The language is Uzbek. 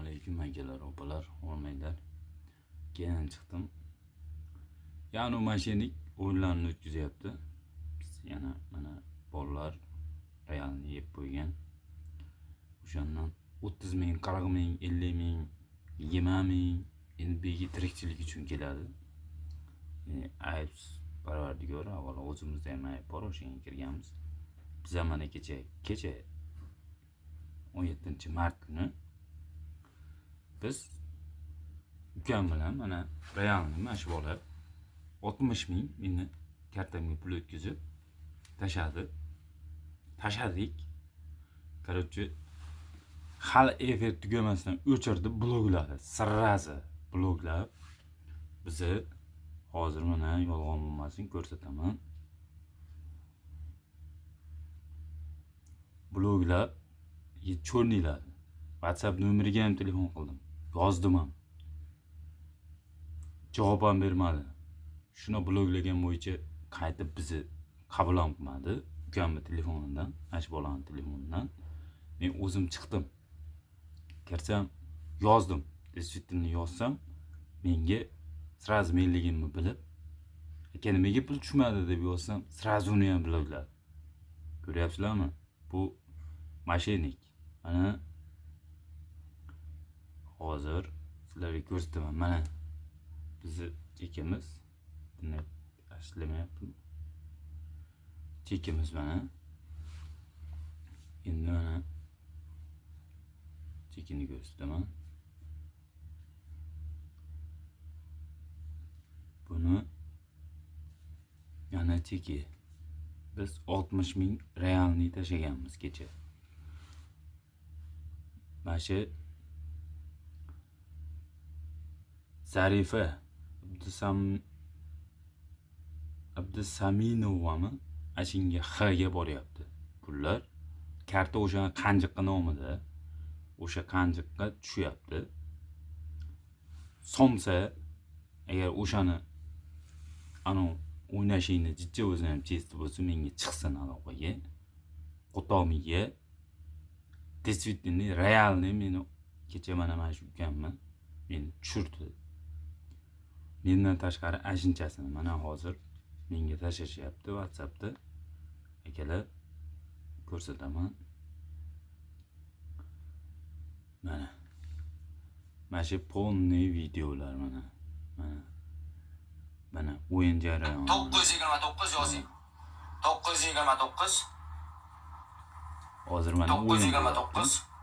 alaykum akalar, opalar, o'rmanglar. Keyin chiqdim. Yani mashinik o'yinlarni o'tkazyapti. Biz yana mana bolalar Realni yeb qo'ygan. O'shandan 30 ming, 40 ming, 50 ming, 20 ming endi begi tirikchilik uchun keladi. Ayb Parvardigor, avvalo o'zimizda ham ayb bor, o'shanga kirganmiz. Biz ham mana kecha 17-mart kuni biz ukam bilan mana Realni mana shu bola 60 ming meni kartamga pul o'tkazib tashadik. Короче, hali efir tugamasdan o'chirdi, blokladi. Sirrazi bloklab bizni hozir mana yolg'on bo'lmasin ko'rsataman. Bloklab cho'rniladi. WhatsApp nomeriga ham telefon qildim. Yozdim ham. Javob ham bermadi. Shuni bloklagan bo'yicha qaytib bizni qabul ham qilmadi. Ukamning telefonidan, ash bolaning telefonidan. Men o'zim chiqdim. Kirsam, yozdim. Действительно yozsam, menga sразу menligimni bilib, aka nimaga pul tushmadi deb yozsam, sразу uni ham blokladi. Ko'ryapsizlarmi? Bu mashinik. Mana hozir sizlarga ko'rsataman. Mana bizni chekimiz. Buni tashlamayapman. Chekimiz mana. Endi mana chekini ko'rsataman. Buni yana cheki. Biz 60 ming realni tashaganmiz kecha. Mana shu Zarifa Abdusaminovami ashinga X ga boryapti pullar. Karta o'sha qanjiqqa nomida. O'sha qanjiqqa tushyapti. Somsa agar o'shani o'ynashingni jiddiy o'zini ham chesti bo'lsa menga chiqsin aloqaga. Qo'tomiga действительно realni meni kecha mana shu ukamni meni tushirdi. Mendan tashqari ashinchasini mana hozir menga tashlashyapti WhatsAppda. Akalar ko'rsataman. Mana shu полный videolar mana. Mana o'yin jarayoni. 929 yozing. 929. Hozir mana 929